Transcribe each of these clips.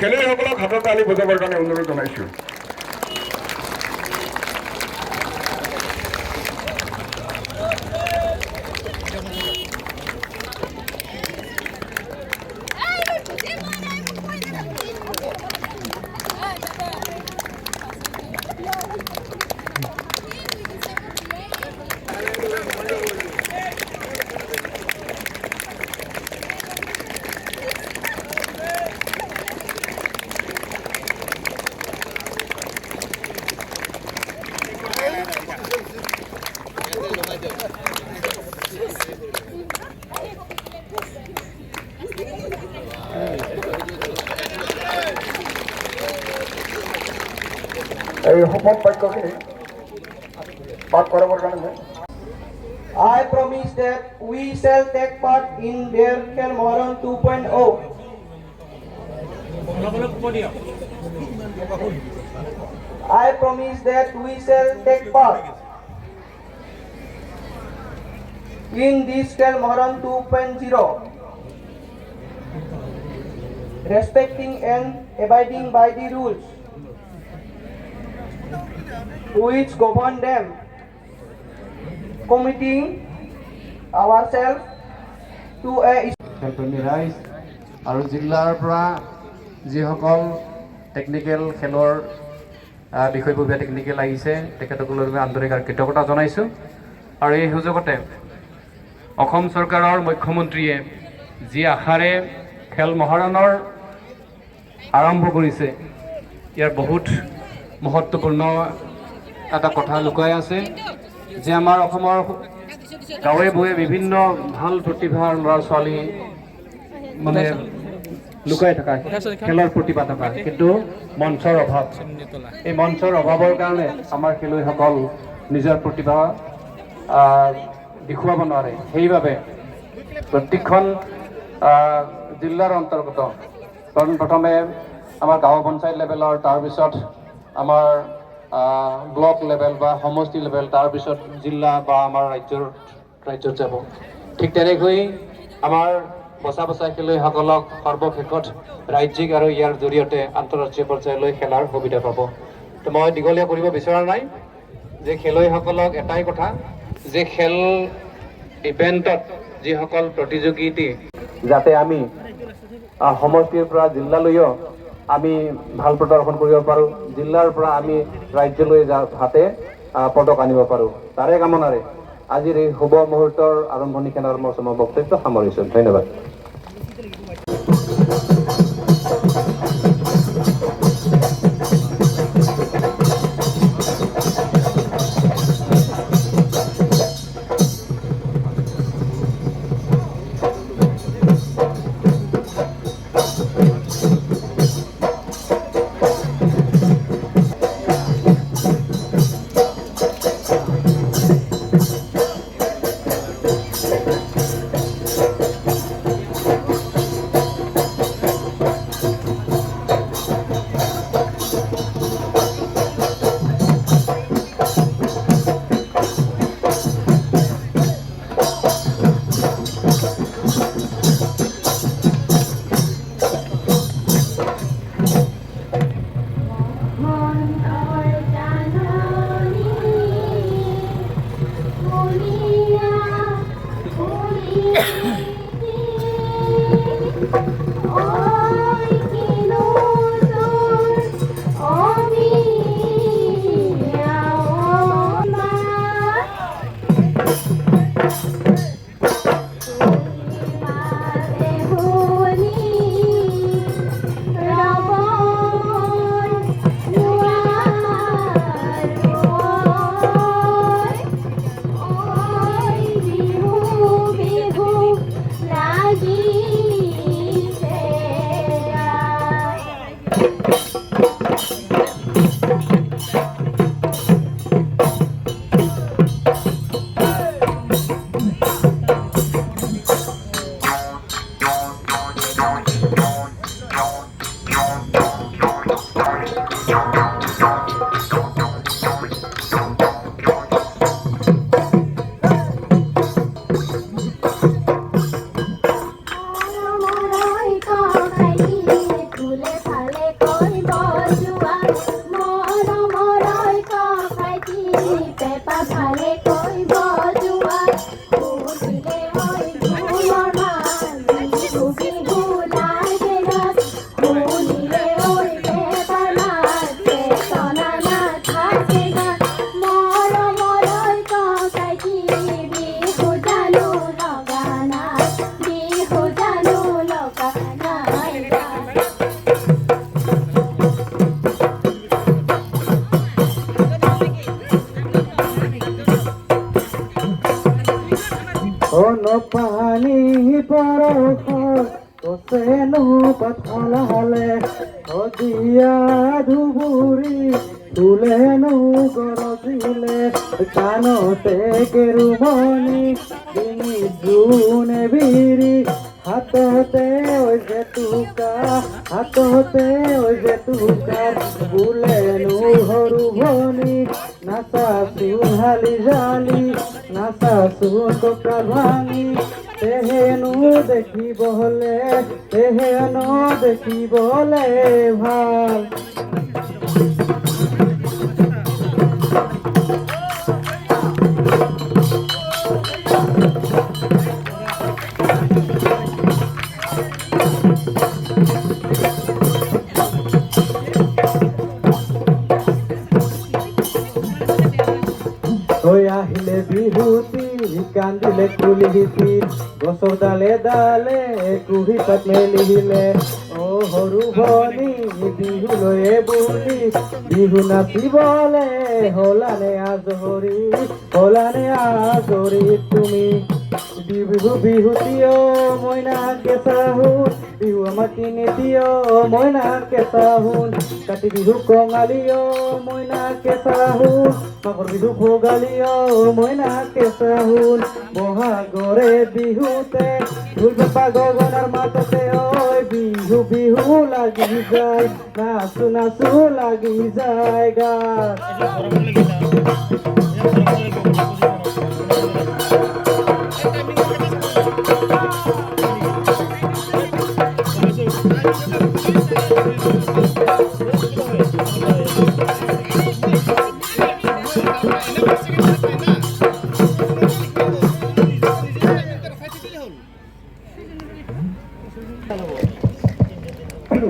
খেলুৱৈসকলক হাতত তালি বজাবৰ কাৰণে অনুৰোধ জনাইছোঁ। এই শপত বাক্যখিনি পাঠ কৰাবৰ কাৰণে I promise that we shall take part in their Khel Moharan 2.0. I promise that we shall take part in this Khel Moharan 2.0, respecting and abiding by the rules which govern them, committing ourselves to a খেলপ্ৰেমী ৰাইজ আৰু জিলাৰ পৰা যিসকল technical খেলৰ বিষয়ববীয়া technical আহিছে তেখেতসকললৈ আন্তৰিক কৃতজ্ঞতা জনাইছোঁ। আৰু এই সুযোগতে অসম চৰকাৰৰ মুখ্যমন্ত্ৰীয়ে যি আশাৰে খেল মহাৰণৰ আৰম্ভ কৰিছে ইয়াৰ বহুত মহত্বপূৰ্ণ এটা কথা লুকাই আছে যে আমাৰ অসমৰ গাঁৱে ভূঞে বিভিন্ন ভাল প্ৰতিভাৰ ল'ৰা ছোৱালী মানে লুকাই থকা খেলৰ প্ৰতিভা থকা, কিন্তু মঞ্চৰ অভাৱ। এই মঞ্চৰ অভাৱৰ কাৰণে আমাৰ খেলুৱৈসকল নিজৰ প্ৰতিভা দেখুৱাব নোৱাৰে। সেইবাবে প্ৰত্যেকখন জিলাৰ অন্তৰ্গত প্ৰথমে আমাৰ গাঁও পঞ্চায়ত লেভেলৰ, তাৰপিছত আমাৰ ব্লক লেভেল বা সমষ্টি লেভেল, তাৰপিছত জিলা বা আমাৰ ৰাজ্যত যাব। ঠিক তেনেকৈ আমাৰ বচা খেলুৱৈসকলক সৰ্বশেষত ৰাজ্যিক আৰু ইয়াৰ জৰিয়তে আন্তঃৰাষ্ট্ৰীয় পৰ্যায়লৈ খেলাৰ সুবিধা পাব। তো মই দীঘলীয়া কৰিব বিচৰা নাই যে খেলুৱৈসকলক এটাই কথা যে খেল ইভেণ্টত যিসকল প্ৰতিযোগী যাতে আমি সমষ্টিৰ পৰা জিলালৈও আমি ভাল প্ৰদৰ্শন কৰিব পাৰোঁ, জিলাৰ পৰা আমি ৰাজ্যলৈ যাতে পদক আনিব পাৰোঁ, তাৰে কামনাৰে আজিৰ এই শুভ মুহূৰ্তৰ আৰম্ভণি খেলৰ মই বক্তব্য সামৰিছোঁ। ধন্যবাদ। পানী বৰষৰ কচেনো পথালে সদিয়া ধুবুৰী তুলেনো গৰজিলে কাণতে কেৰুমণি ডিঙি জোনে বিৰি হাততে জেতুকা বোলেনো সৰু ভনী নাচাচোন হালি জালি নাচাচোন কঁকাল ভাঙি তেহেনো দেখিবলে ভাল হৈ আহিলে বিহুতি কান্দিলে কুলিহিতি গছৰ ডালে ডালে কুহি পাত মেলিলে অ সৰু ভনী বিহু লৈয়ে বুলি বিহু নাচিবলে হলানে আজৰি তুমি বিহুতিও মইনা কেঁচা হুন বিহু আমাৰ তিনিটিও মইনা কেঁচা হুন কাতি বিহু কঙালিও মইনা কেঁচা হুন মাঘৰ বিহু ভোগালীও মইনা কেঁচা হুন বহাগৰে বিহুতে ঢোল পেঁপা গগনাৰ মাজতে ঐ বিহু লাগি যায় নাচো লাগি যায় গাত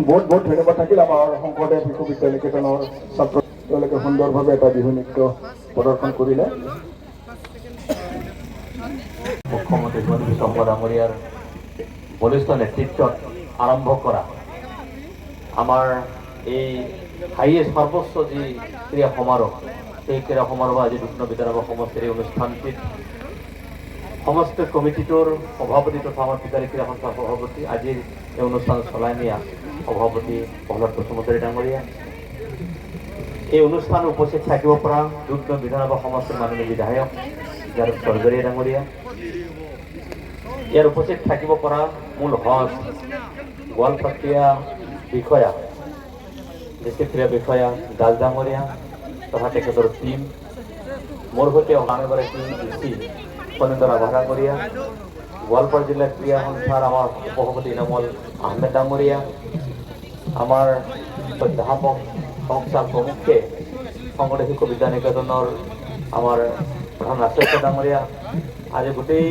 বহুত বহুত ধন্যবাদ থাকিল আমাৰ শংকৰদেৱ শিশু বিদ্যা নিকেতনৰ ছাত্ৰ তেওঁলোকে সুন্দৰভাৱে এটা বিহু নৃত্য প্ৰদৰ্শন কৰিলে মুখ্যমন্ত্ৰী হিমন্ত বিশ্ব শৰ্মা ডাঙৰীয়াৰ বলিষ্ঠ নেতৃত্বত আৰম্ভ কৰা আমাৰ এই হাইয়েষ্ট সৰ্বোচ্চ যি ক্ৰীড়া সমাৰোহ সেই ক্ৰীড়া সমাৰোহ আজি দুগ্ন বিধানসভা সমষ্টিৰ এই অনুষ্ঠানটিত সমস্ত কমিটিটোৰ সভাপতি তথা আমাৰ পিতাৰী ক্ৰীড়া সন্থাৰ সভাপতি আজিৰ এই অনুষ্ঠান চলাই নিয়া সভাপতি প্ৰহ্লাদ বসুমতাৰী ডাঙৰীয়া এই অনুষ্ঠান উপস্থিত থাকিব পৰা দুগ্ন বিধানসভা সমষ্টিৰ মাননীয় বিধায়ক যাদৱ চৌধুৰী ডাঙৰীয়া ইয়াৰ উপস্থিত থাকিব পৰা মূল হজ গোৱালপাটীয়া বিষয়া ডিষ্ট্ৰিক্ট ক্ৰীড়া বিষয়া দাস ডাঙৰীয়া তথা তেখেতৰ টীম মোৰ সৈতে আন এগৰাকী ডিচি ফণীন্দ্ৰ ৰাভা ডাঙৰীয়া গোৱালপাৰা জিলা ক্ৰীড়া সন্থাৰ আমাৰ উপসভাপতি ইনামুল আহমেদ ডাঙৰীয়া আমাৰ অধ্যাপক সংস্থাৰ প্ৰমুখে শংকৰদেৱ শিশু বিদ্যা নিকেতনৰ আমাৰ প্ৰধান ৰাষ্ট্ৰীয় ডাঙৰীয়া আজি গোটেই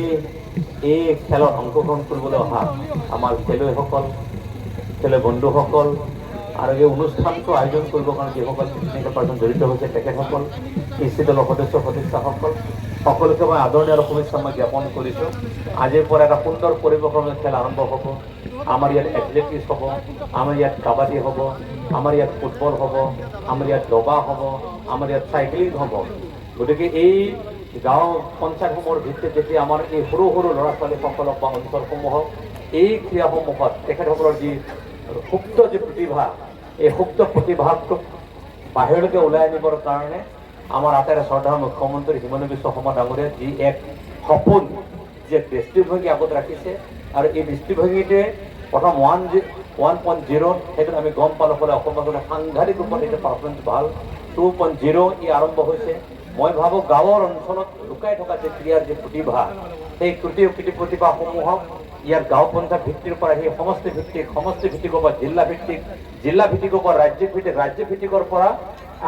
এই খেলত অংশগ্ৰহণ কৰিবলৈ অহা আমাৰ খেলুৱৈসকল খেলুৱৈ বন্ধুসকল আৰু এই অনুষ্ঠানটো আয়োজন কৰিবৰ কাৰণে যিসকল টেকনিকেল পাৰ্চন জড়িত হৈছে তেখেতসকল কৃষি দলৰ সদস্যসকল সকলোকে মই আদৰণীয় আৰু শুভেচ্ছা মই জ্ঞাপন কৰিছোঁ আজিৰ পৰা এটা সুন্দৰ পৰিৱেশৰ খেল আৰম্ভ হ'ব আমাৰ ইয়াত এথলেটিক্স হ'ব আমাৰ ইয়াত কাবাডী হ'ব আমাৰ ইয়াত ফুটবল হ'ব আমাৰ ইয়াত দবা হ'ব আমাৰ ইয়াত চাইক্লিং হ'ব গতিকে এই গাঁও পঞ্চায়তসমূহৰ ভিত্তিত যেতিয়া আমাৰ এই সৰু সৰু ল'ৰা ছোৱালীসকলক বা অঞ্চলসমূহক এই ক্ৰীড়াসমূহত তেখেতসকলৰ যি সুপ্ত যি প্ৰতিভা এই সুপ্ত প্ৰতিভাটোক বাহিৰলৈকে ওলাই আনিবৰ কাৰণে আমাৰ আটাইৰে শ্ৰদ্ধাৰ মুখ্যমন্ত্ৰী হিমন্ত বিশ্ব শৰ্মা ডাঙৰীয়াই যি এক সপোন যে দৃষ্টিভংগী আগত ৰাখিছে আৰু এই দৃষ্টিভংগীটোৱে প্ৰথম 1.0 সেইটো আমি গম পালোঁ ক'লে অসমত সাংঘাতিক ৰূপত এইটো পাৰফৰ্মেঞ্চ ভাল 2.0 ই আৰম্ভ হৈছে মই ভাবোঁ গাঁৱৰ অঞ্চলত লুকাই থকা যে ক্ৰীড়াৰ যে প্ৰতিভা সেই প্ৰতিভাসমূহক ইয়াৰ গাঁও পঞ্চায়ত ভিত্তিৰ পৰা সেই সমষ্টি ভিত্তিকৰ পৰা জিলা ভিত্তিকৰ পৰা ৰাজ্য ভিত্তিকৰ পৰা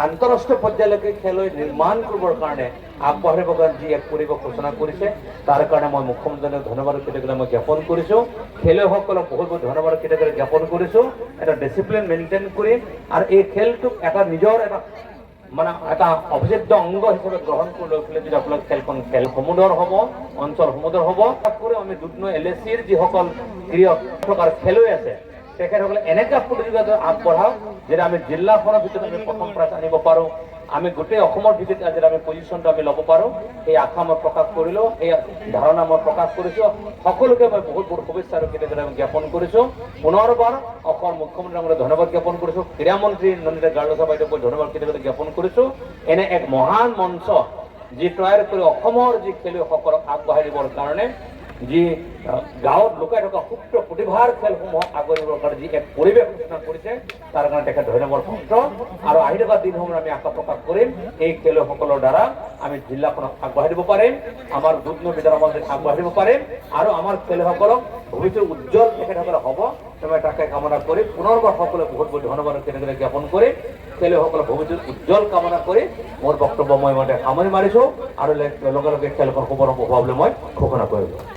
আন্তঃৰাষ্ট্ৰীয় পৰ্যায়লৈকে খেলুৱৈ নিৰ্মাণ কৰিবৰ কাৰণে আগবাঢ়িবৰ কাৰণে যি এক পৰিৱেশ ঘোষণা কৰিছে তাৰ কাৰণে মই মুখ্যমন্ত্ৰীক ধন্যবাদ কৃতজ্ঞতা মই জ্ঞাপন কৰিছোঁ খেলুৱৈসকলক বহুত ধন্যবাদ কৃতজ্ঞতা জ্ঞাপন কৰিছোঁ এটা ডিচিপ্লিন মেইনটেইন কৰি আৰু এই খেলটোক এটা নিজৰ এটা মানে এটা অভিযোগ্য অংগ হিচাপে গ্ৰহণ কৰি লৈ পেলাই যদি আপোনালোক খেল সমুদৰ হ'ব অঞ্চল সমুদৰ হ'ব কৰি আমি দুধনৈ LACৰ যিসকল ক্ৰীড়া খেলুৱৈ আছে তেখেতসকলে এনেকুৱা প্ৰতিযোগিতা আগবঢ়াওক যে আমি জিলাখনৰ ভিতৰত আমি প্ৰথম প্ৰাইজ আনিব পাৰোঁ আমি গোটেই অসমৰ ভিতৰত আজি আমি পজিশ্যনটো আমি ল'ব পাৰোঁ এই আশা মই প্ৰকাশ কৰিলোঁ এই ধাৰণা মই প্ৰকাশ কৰিছোঁ সকলোকে মই বহুত শুভেচ্ছা আৰু কৃতজ্ঞতা আমি জ্ঞাপন কৰিছোঁ পুনৰবাৰ অসমৰ মুখ্যমন্ত্ৰী ডাঙৰীয়াক ধন্যবাদ জ্ঞাপন কৰিছোঁ ক্ৰীড়ামন্ত্ৰী নন্দিতা গাৰ্লছা বাইদেউক মই ধন্যবাদ কৃতজ্ঞতা জ্ঞাপন কৰিছোঁ এনে এক মহান মঞ্চ যি তৈয়াৰ কৰি অসমৰ যি খেলুৱৈসকলক আগবঢ়াই দিবৰ কাৰণে যি গাঁৱত লুকাই থকা সুপ্ত প্ৰতিভাৰ খেলসমূহক আগুৱাই নিবৰ কাৰণে যি এক পৰিৱেশ সৃষ্টি কৰিছে তাৰ কাৰণে তেখেত ধন্যবাদ পাত্ৰ আৰু আহি থকা দিনসমূহত আমি আশা প্ৰকাশ কৰিম এই খেলুৱৈসকলৰ দ্বাৰা আমি জিলাখনক আগবঢ়াই দিব পাৰিম আমাৰ দুধনৈ বিধানসভাত আগবঢ়াই দিব পাৰিম আৰু আমাৰ খেলুৱৈসকলক ভৱিষ্যত উজ্জ্বল তেখেতসকলে হ'ব মই তাকে কামনা কৰি পুনৰবাৰ সকলোৱে বহুত বহুত ধন্যবাদ কৃতজ্ঞতা জ্ঞাপন কৰি খেলুৱৈসকলৰ ভৱিষ্যত উজ্জ্বল কামনা কৰি মোৰ বক্তব্য মই সামৰি মাৰিছোঁ আৰু লগে লগে খেলখন শুভ হ'ব বুলি মই ঘোষণা কৰিলোঁ।